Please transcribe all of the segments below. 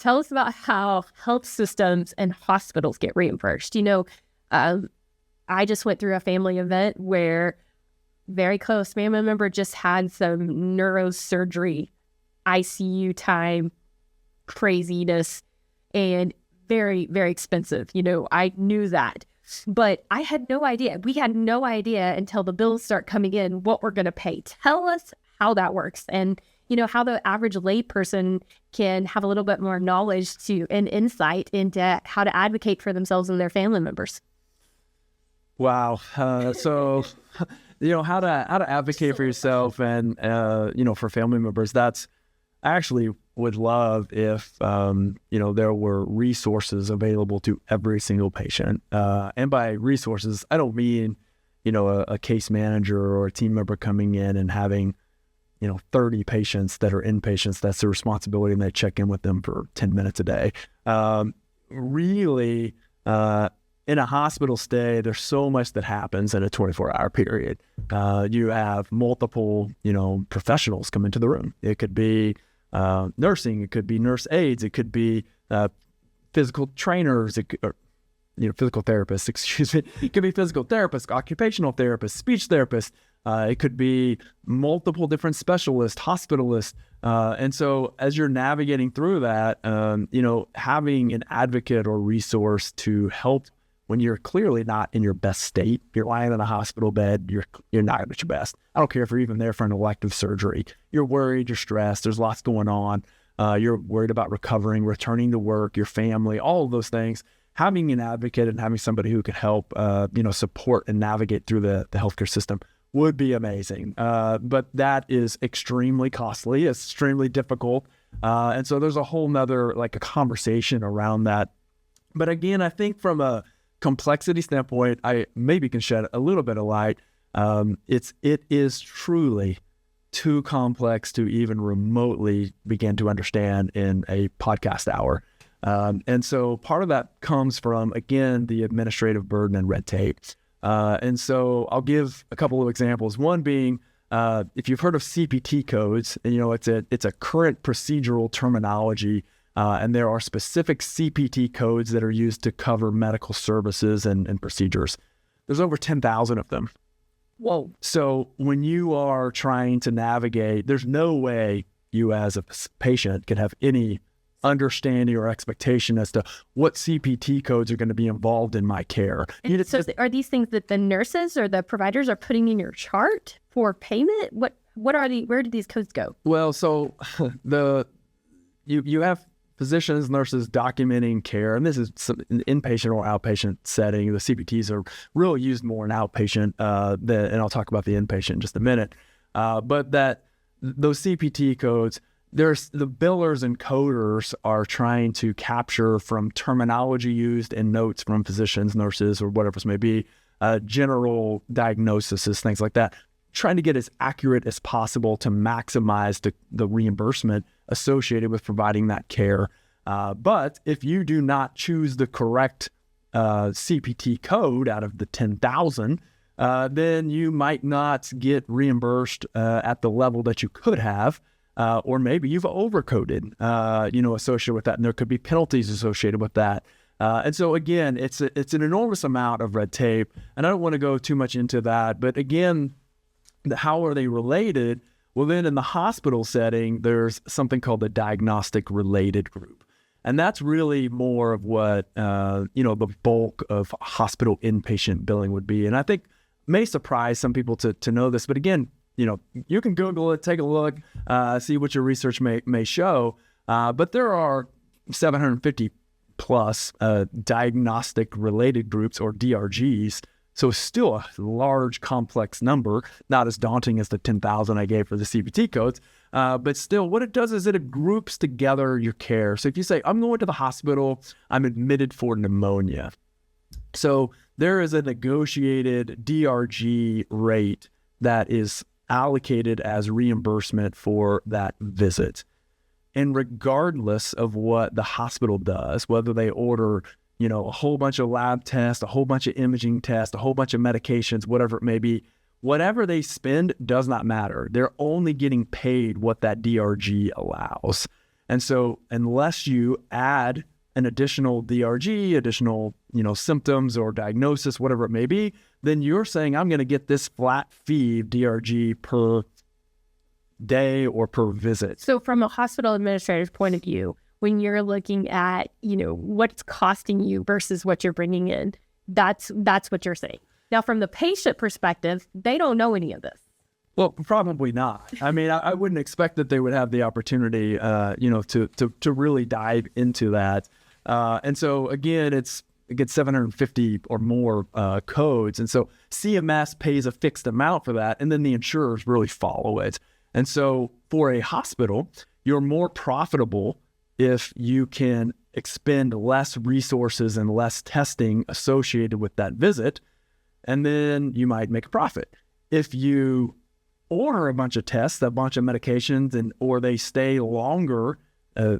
tell us about how health systems and hospitals get reimbursed. I just went through a family event where very close family member just had some neurosurgery, ICU time, craziness, and very, very expensive. I knew that, but I had no idea. We had no idea until the bills start coming in what we're going to pay. Tell us how that works, and how the average layperson can have a little bit more knowledge and insight into how to advocate for themselves and their family members. Wow. So, how to advocate for yourself and, for family members. I actually would love if, there were resources available to every single patient. And by resources, I don't mean, a case manager or a team member coming in and having, 30 patients that are inpatients. That's their responsibility, and they check in with them for 10 minutes a day. Really, in a hospital stay, there's so much that happens in a 24-hour period. You have multiple, professionals come into the room. It could be nursing, it could be nurse aides, it could be physical trainers, physical therapists, excuse me. It could be physical therapists, occupational therapists, speech therapists. It could be multiple different specialists, hospitalists. And so as you're navigating through that, having an advocate or resource to help when you're clearly not in your best state, you're lying in a hospital bed, you're not at your best. I don't care if you're even there for an elective surgery. You're worried, you're stressed, there's lots going on. You're worried about recovering, returning to work, your family, all of those things. Having an advocate and having somebody who can help, support and navigate through the healthcare system would be amazing. But that is extremely costly, it's extremely difficult. And so there's a whole nother, a conversation around that. But again, I think from a complexity standpoint, I maybe can shed a little bit of light. It is truly too complex to even remotely begin to understand in a podcast hour. And so part of that comes from, again, the administrative burden and red tape. And so I'll give a couple of examples. One being, if you've heard of CPT codes, it's a current procedural terminology, and there are specific CPT codes that are used to cover medical services and procedures. There's over 10,000 of them. Whoa. So when you are trying to navigate, there's no way you as a patient can have any understanding or expectation as to what CPT codes are going to be involved in my care. So are these things that the nurses or the providers are putting in your chart for payment? What are where do these codes go? Well, so you have physicians, nurses documenting care, and this is an inpatient or outpatient setting. The CPTs are really used more in outpatient, and I'll talk about the inpatient in just a minute. But those CPT codes, there's the billers and coders are trying to capture from terminology used in notes from physicians, nurses, or whatever it may be, general diagnoses, things like that, trying to get as accurate as possible to maximize the reimbursement associated with providing that care. But if you do not choose the correct CPT code out of the 10,000, then you might not get reimbursed at the level that you could have. Or maybe you've overcoded, associated with that, and there could be penalties associated with that. And so again, it's an enormous amount of red tape, and I don't want to go too much into that. But again, how are they related? Well, then in the hospital setting, there's something called the diagnostic related group, and that's really more of what the bulk of hospital inpatient billing would be. And I think may surprise some people to know this, but again, you can Google it, take a look, see what your research may show. But there are 750 plus diagnostic related groups, or DRGs. So still a large, complex number, not as daunting as the 10,000 I gave for the CPT codes. But still, what it does is it groups together your care. So if you say, I'm going to the hospital, I'm admitted for pneumonia. So there is a negotiated DRG rate that is allocated as reimbursement for that visit. And regardless of what the hospital does, whether they order, a whole bunch of lab tests, a whole bunch of imaging tests, a whole bunch of medications, whatever it may be, whatever they spend does not matter. They're only getting paid what that DRG allows. And so unless you add an additional DRG, additional, symptoms or diagnosis, whatever it may be, then you're saying, I'm going to get this flat fee DRG per day or per visit. So from a hospital administrator's point of view, when you're looking at, what's costing you versus what you're bringing in, that's what you're saying. Now, from the patient perspective, they don't know any of this. Well, probably not. I mean, I wouldn't expect that they would have the opportunity, to really dive into that. And so again, it gets 750 or more codes. And so CMS pays a fixed amount for that, and then the insurers really follow it. And so for a hospital, you're more profitable if you can expend less resources and less testing associated with that visit, and then you might make a profit. If you order a bunch of tests, a bunch of medications, or they stay longer,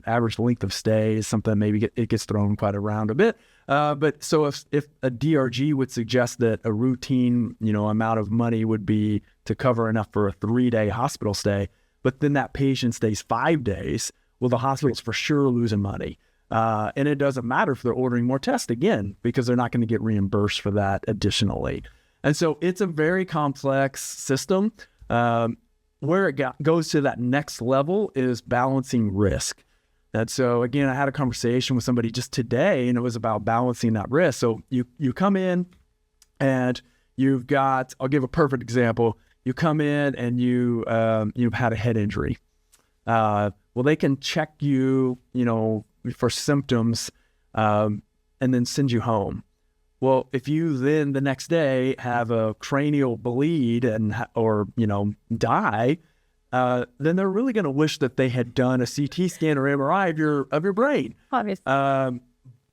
average length of stay is something maybe it gets thrown quite around a bit. But so if a DRG would suggest that a routine, amount of money would be to cover enough for a 3-day hospital stay, but then that patient stays 5 days, well, the hospital's for sure losing money. And it doesn't matter if they're ordering more tests again, because they're not going to get reimbursed for that additionally. And so it's a very complex system. Where it goes to that next level is balancing risk. And so again, I had a conversation with somebody just today, and it was about balancing that risk. So you come in and you've got, I'll give a perfect example. You come in and you've had a head injury. Well, they can check you, for symptoms, and then send you home. Well, if you then the next day have a cranial bleed or die, then they're really going to wish that they had done a CT scan or MRI of your brain. Obviously.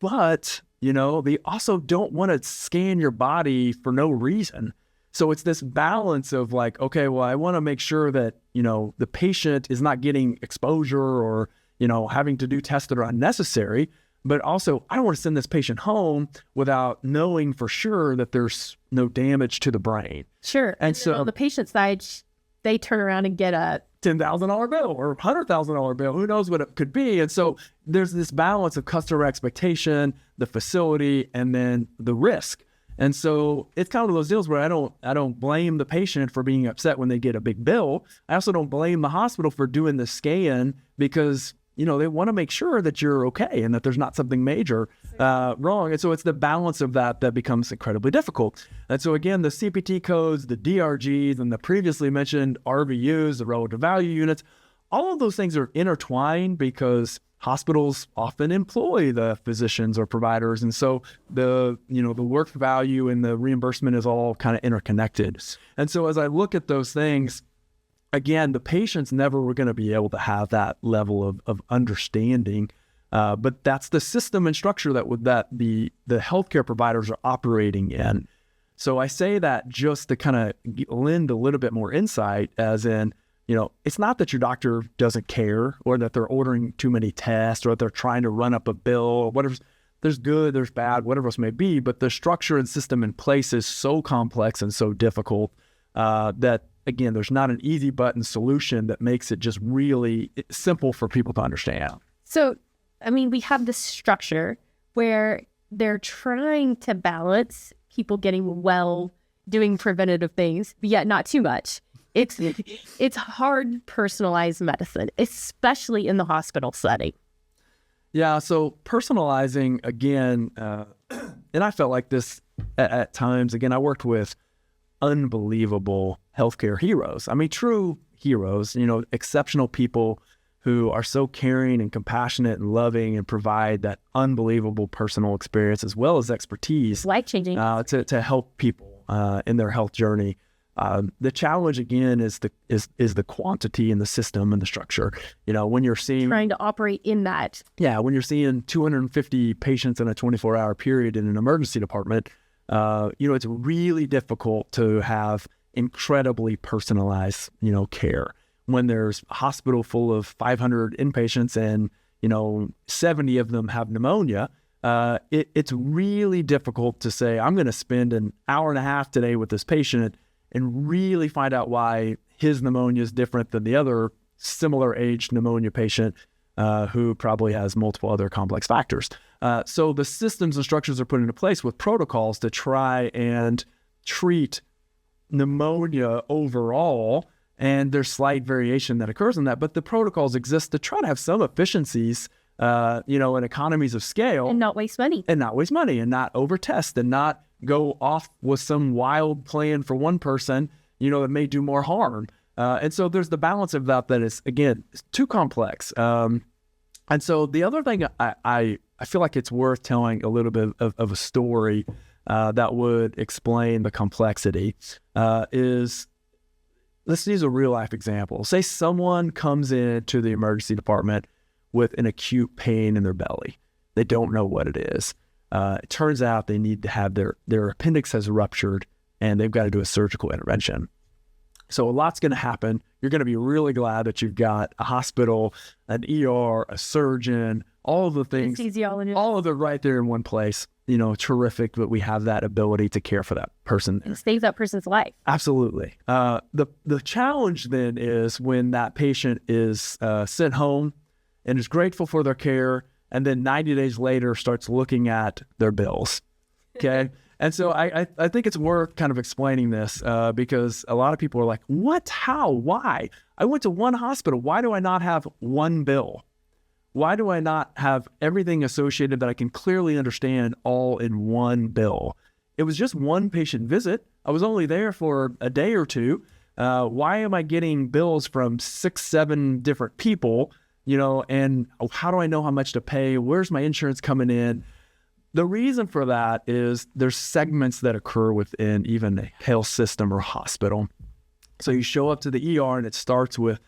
But they also don't want to scan your body for no reason. So it's this balance of like, okay, well, I want to make sure that the patient is not getting exposure or having to do tests that are unnecessary. But also, I don't want to send this patient home without knowing for sure that there's no damage to the brain. Sure. And so on the patient side, they turn around and get a $10,000 bill or $100,000 bill. Who knows what it could be? And so there's this balance of customer expectation, the facility, and then the risk. And so it's kind of those deals where I don't blame the patient for being upset when they get a big bill. I also don't blame the hospital for doing the scan, because they want to make sure that you're okay and that there's not something major wrong. And so it's the balance of that becomes incredibly difficult. And so again, the CPT codes, the DRGs, and the previously mentioned RVUs, the relative value units, all of those things are intertwined because hospitals often employ the physicians or providers. And so the work value and the reimbursement is all kind of interconnected. And so as I look at those things, again, the patients never were going to be able to have that level of understanding, but that's the system and structure that the healthcare providers are operating in. So I say that just to kind of lend a little bit more insight, as in, it's not that your doctor doesn't care or that they're ordering too many tests or that they're trying to run up a bill or whatever. There's good, there's bad, whatever else may be, but the structure and system in place is so complex and so difficult that, again, there's not an easy button solution that makes it just really simple for people to understand. So, we have this structure where they're trying to balance people getting well, doing preventative things, but yet not too much. It's hard personalized medicine, especially in the hospital setting. Yeah, so personalizing, again, and I felt like this at times. Again, I worked with unbelievable healthcare heroes. True heroes, exceptional people who are so caring and compassionate and loving and provide that unbelievable personal experience as well as expertise. Life-changing. To help people in their health journey. The challenge again is the quantity in the system and the structure. When you're seeing trying to operate in that. Yeah, when you're seeing 250 patients in a 24-hour period in an emergency department, it's really difficult to have incredibly personalized, care. When there's a hospital full of 500 inpatients and 70 of them have pneumonia, it's really difficult to say, I'm going to spend an hour and a half today with this patient and really find out why his pneumonia is different than the other similar aged pneumonia patient. who probably has multiple other complex factors. So the systems and structures are put into place with protocols to try and treat pneumonia overall, and there's slight variation that occurs in that, but the protocols exist to try to have some efficiencies, and economies of scale. And not waste money. And not waste money, and not over-test, and not go off with some wild plan for one person, that may do more harm. And so there's the balance of that is, again, it's too complex. And so the other thing I feel like it's worth telling a little bit of a story that would explain the complexity is, let's use a real life example. Say someone comes into the emergency department with an acute pain in their belly. They don't know what it is. It turns out they need to have their appendix has ruptured and they've got to do a surgical intervention. So a lot's going to happen. You're going to be really glad that you've got a hospital, an ER, a surgeon, all of the things, all of it right there in one place. Terrific that we have that ability to care for that person. It saves that person's life. Absolutely. The challenge then is when that patient is sent home and is grateful for their care, and then 90 days later starts looking at their bills. Okay. And so I think it's worth kind of explaining this because a lot of people are like, what, how, why? I went to one hospital. Why do I not have one bill? Why do I not have everything associated that I can clearly understand all in one bill? It was just one patient visit. I was only there for a day or two. Why am I getting bills from 6, 7 different people? And how do I know how much to pay? Where's my insurance coming in? The reason for that is there's segments that occur within even a health system or hospital. So you show up to the ER and it starts with,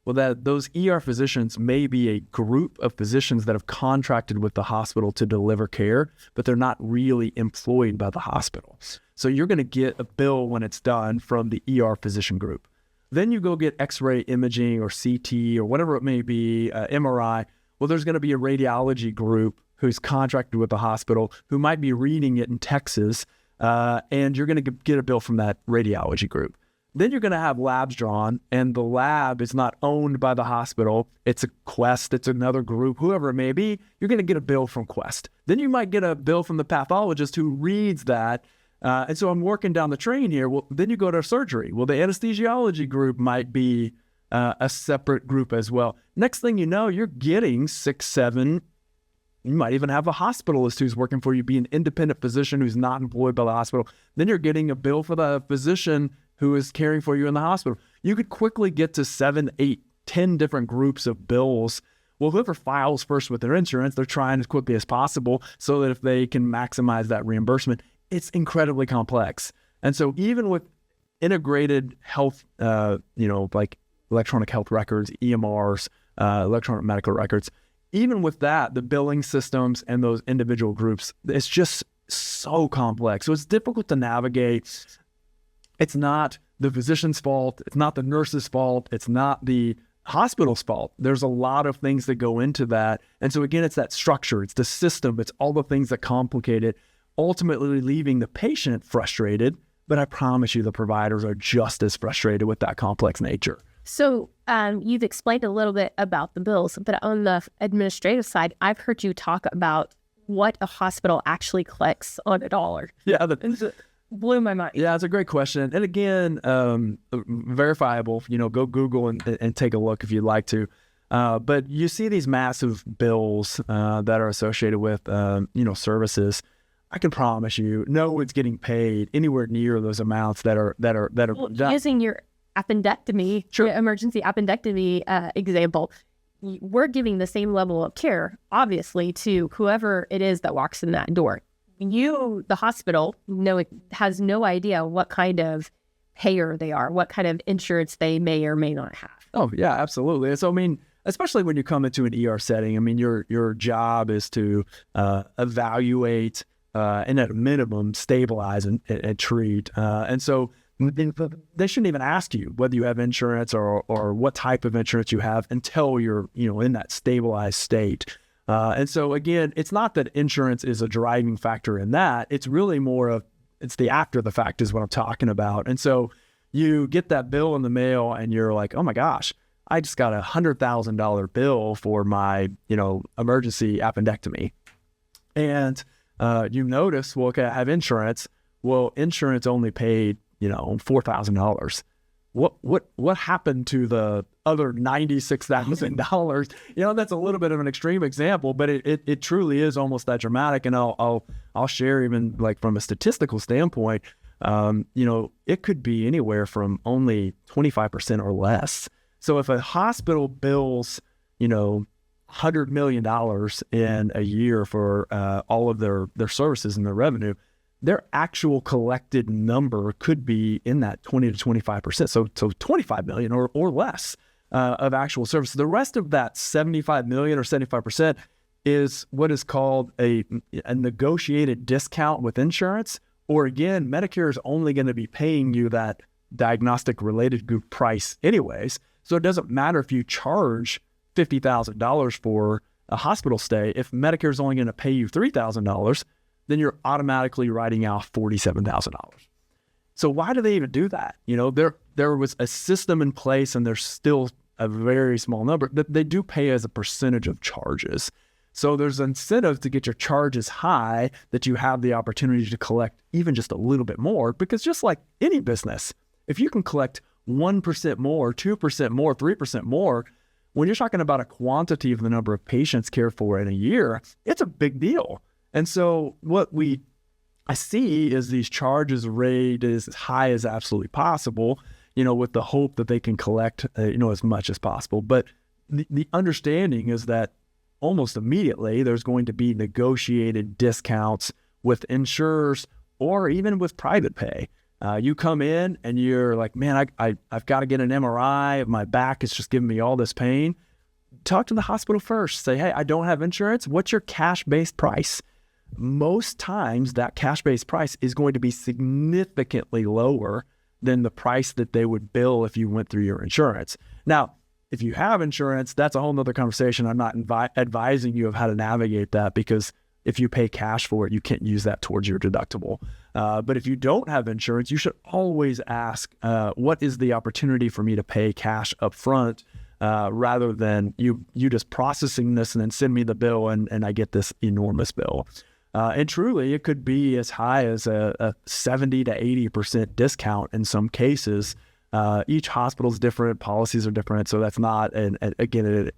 that those ER physicians may be a group of physicians that have contracted with the hospital to deliver care, but they're not really employed by the hospital. So you're going to get a bill when it's done from the ER physician group. Then you go get X-ray imaging or CT or whatever it may be, MRI. Well, there's going to be a radiology group who's contracted with the hospital who might be reading it in Texas, and you're going to get a bill from that radiology group. Then you're going to have labs drawn, and the lab is not owned by the hospital. It's a Quest, it's another group, whoever it may be. You're going to get a bill from Quest. Then you might get a bill from the pathologist who reads that. And so I'm working down the train here. Well, then you go to surgery. Well, the anesthesiology group might be a separate group as well. Next thing you know, you're getting 6, 7. You might even have a hospitalist who's working for you, be an independent physician who's not employed by the hospital. Then you're getting a bill for the physician who is caring for you in the hospital. You could quickly get to 7, 8, 10 different groups of bills. Well, whoever files first with their insurance, they're trying as quickly as possible so that if they can maximize that reimbursement, it's incredibly complex. And so even with integrated health, like electronic health records, EMRs, electronic medical records, even with that, the billing systems and those individual groups, it's just so complex. So it's difficult to navigate. It's not the physician's fault. It's not the nurse's fault. It's not the hospital's fault. There's a lot of things that go into that. And so again, it's that structure. It's the system. It's all the things that complicate it, ultimately leaving the patient frustrated. But I promise you the providers are just as frustrated with that complex nature. So you've explained a little bit about the bills, but on the administrative side, I've heard you talk about what a hospital actually collects on a dollar. Yeah, blew my mind. Yeah, it's a great question. And again, verifiable, go Google and take a look if you'd like to. But you see these massive bills that are associated with, services. I can promise you, no one's getting paid anywhere near those amounts that are well, done. Using your appendectomy, sure. Emergency appendectomy example, we're giving the same level of care, obviously, to whoever it is that walks in that door. You, the hospital, has no idea what kind of payer they are, what kind of insurance they may or may not have. Oh, yeah, absolutely. So, especially when you come into an ER setting, your job is to evaluate and at a minimum stabilize and treat. And so they shouldn't even ask you whether you have insurance or what type of insurance you have until you're in that stabilized state. And so again, it's not that insurance is a driving factor in that. It's really more of, it's the after the fact is what I'm talking about. And so you get that bill in the mail and you're like, oh my gosh, I just got $100,000 bill for my, emergency appendectomy. And you notice, well, okay, I have insurance. Well, insurance only paid, $4,000. What happened to the other $96,000? That's a little bit of an extreme example, but it truly is almost that dramatic. And I'll share, even like from a statistical standpoint, it could be anywhere from only 25% or less. So if a hospital bills, $100 million in a year for all of their services and their revenue, their actual collected number could be in that 20 to 25%. So 25 million or less of actual services. The rest of that 75 million or 75% is what is called a negotiated discount with insurance. Or again, Medicare is only going to be paying you that diagnostic related group price anyways. So it doesn't matter if you charge $50,000 for a hospital stay. If Medicare is only going to pay you $3,000, then you're automatically writing off $47,000. So why do they even do that? There was a system in place, and there's still a very small number that they do pay as a percentage of charges. So there's incentive to get your charges high, that you have the opportunity to collect even just a little bit more, because just like any business, if you can collect 1% more, 2% more, 3% more, when you're talking about a quantity of the number of patients cared for in a year, it's a big deal. And so what I see is these charges raised as high as absolutely possible, with the hope that they can collect, as much as possible. But the understanding is that almost immediately there's going to be negotiated discounts with insurers or even with private pay. You come in and you're like, man, I've got to get an MRI. My back is just giving me all this pain. Talk to the hospital first. Say, hey, I don't have insurance. What's your cash-based price? Most times that cash-based price is going to be significantly lower than the price that they would bill if you went through your insurance. Now, if you have insurance, that's a whole nother conversation. I'm not advising you of how to navigate that, because if you pay cash for it, you can't use that towards your deductible. But if you don't have insurance, you should always ask, what is the opportunity for me to pay cash up front, rather than you just processing this and then send me the bill and I get this enormous bill. And truly, it could be as high as a 70 to 80% discount in some cases. Each hospital is different, policies are different, so that's not, an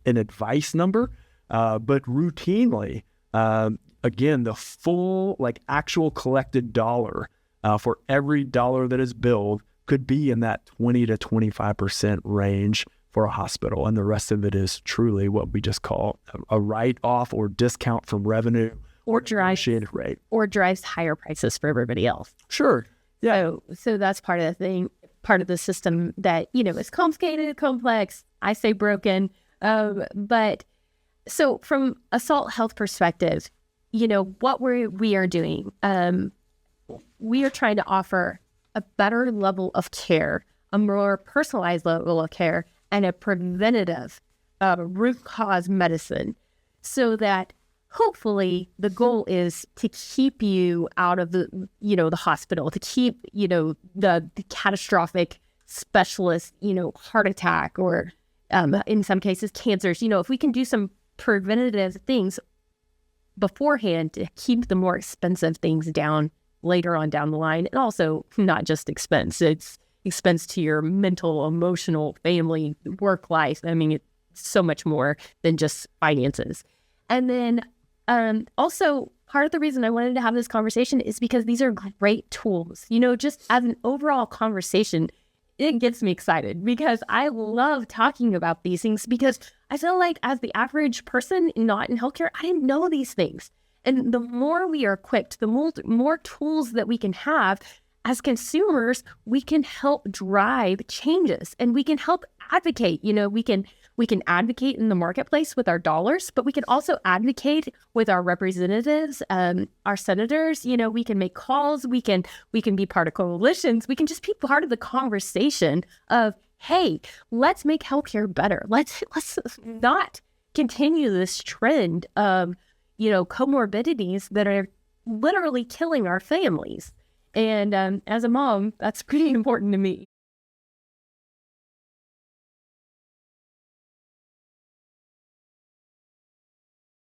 advice number, but routinely, again, the full, actual collected dollar for every dollar that is billed could be in that 20 to 25% range for a hospital, and the rest of it is truly what we just call a write-off or discount from revenue. Or drives rate. Or drives higher prices for everybody else. Sure. Yeah. So that's part of the thing, part of the system that, is complicated, complex. I say broken. But so from a Salt Health perspective, what we are doing, we are trying to offer a better level of care, a more personalized level of care, and a preventative root cause medicine, so that hopefully the goal is to keep you out of the hospital, to keep, the catastrophic specialist, heart attack, or in some cases cancers. If we can do some preventative things beforehand to keep the more expensive things down later on down the line, and also not just expense, it's expense to your mental, emotional, family, work life. I mean, it's so much more than just finances. And then also, part of the reason I wanted to have this conversation is because these are great tools. Just as an overall conversation, it gets me excited because I love talking about these things, because I feel like as the average person not in healthcare, I didn't know these things. And the more we are equipped, the more tools that we can have as consumers, we can help drive changes, and we can help advocate. We can advocate in the marketplace with our dollars, but we can also advocate with our representatives, our senators. We can make calls. We can be part of coalitions. We can just be part of the conversation of, hey, let's make healthcare better. Let's not continue this trend of, comorbidities that are literally killing our families. And as a mom, that's pretty important to me.